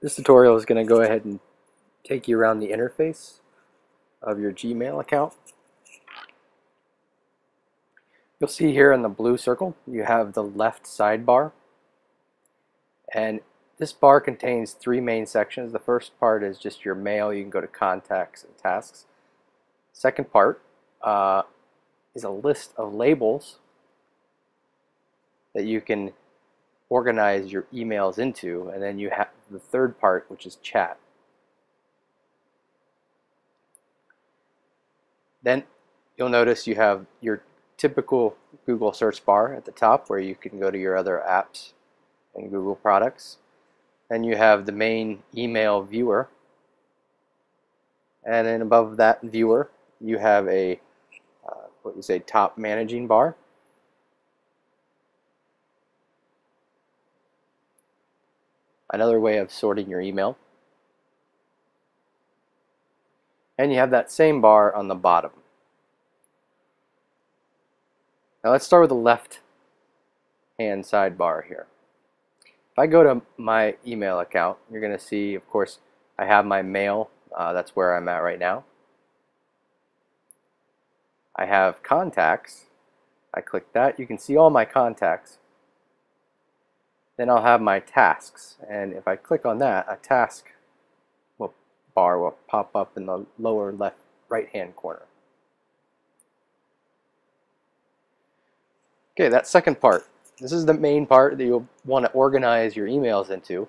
This tutorial is going to go ahead and take you around the interface of your Gmail account. You'll see here in the blue circle you have the left sidebar, and this bar contains three main sections. The first part is just your mail. You can go to contacts and tasks. Second part is a list of labels that you can organize your emails into, and then you have the third part, which is chat. Then you'll notice you have your typical Google search bar at the top where you can go to your other apps and Google products. Then you have the main email viewer, and then above that viewer you have a what you say top managing bar. Another way of sorting your email. And you have that same bar on the bottom. Now let's start with the left hand sidebar here. If I go to my email account, you're going to see, of course, I have my mail. That's where I'm at right now. I have contacts. I click that. You can see all my contacts. Then I'll have my tasks, and if I click on that, a task bar will pop up in the lower left right hand corner. Okay, that second part. This is the main part that you'll want to organize your emails into,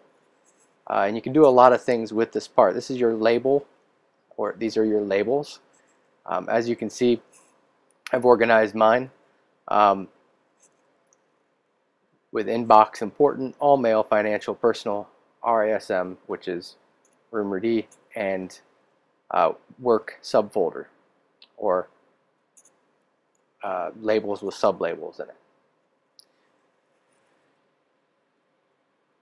and you can do a lot of things with this part. This is your label, or these are your labels. As you can see, I've organized mine with inbox important, all mail, financial, personal, RISM, which is Rumor D, and work subfolder, or labels with sublabels in it.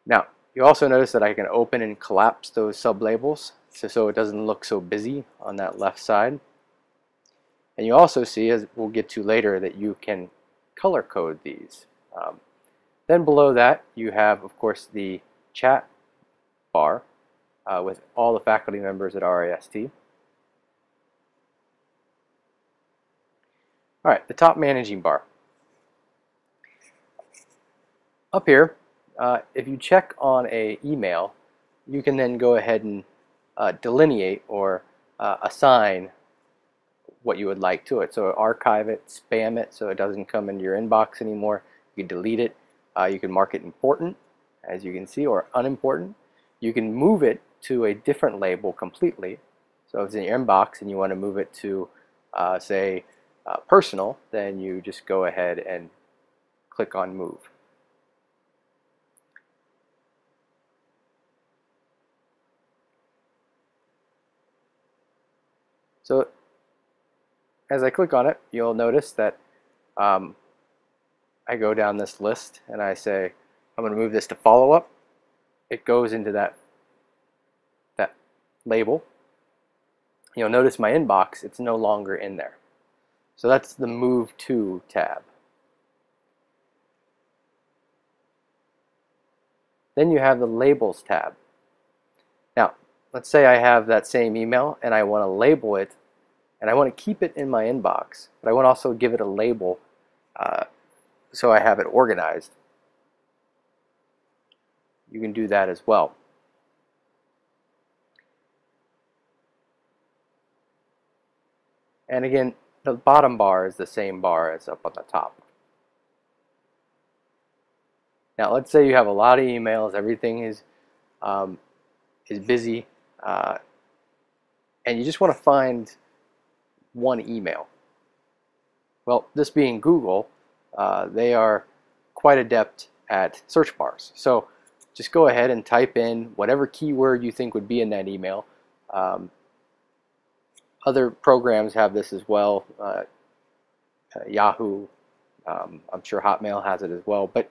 Now, you also notice that I can open and collapse those sublabels so it doesn't look so busy on that left side. And you also see, as we'll get to later, that you can color code these. Then below that, you have, of course, the chat bar with all the faculty members at RIST. All right, the top managing bar. Up here, if you check on an email, you can then go ahead and delineate or assign what you would like to it. So archive it, spam it so it doesn't come into your inbox anymore. You can delete it. You can mark it important, as you can see, or unimportant. You can move it to a different label completely. So if it's in your inbox and you want to move it to, say, personal, then you just go ahead and click on move. So as I click on it, you'll notice that I go down this list and I say, I'm going to move this to follow-up. It goes into that label. You'll notice my inbox, it's no longer in there. So that's the Move To tab. Then you have the Labels tab. Now, let's say I have that same email and I want to label it, and I want to keep it in my inbox, but I want to also give it a label so I have it organized. You can do that as well. And again, the bottom bar is the same bar as up on the top. Now let's say you have a lot of emails, everything is busy, and you just want to find one email. Well, this being Google, they are quite adept at search bars. So just go ahead and type in whatever keyword you think would be in that email. Other programs have this as well. Yahoo, I'm sure Hotmail has it as well. But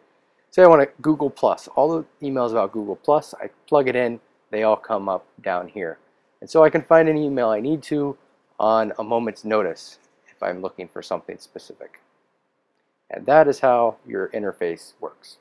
say I want to Google Plus. All the emails about Google Plus, I plug it in, they all come up down here. And so I can find an email I need to on a moment's notice if I'm looking for something specific. And that is how your interface works.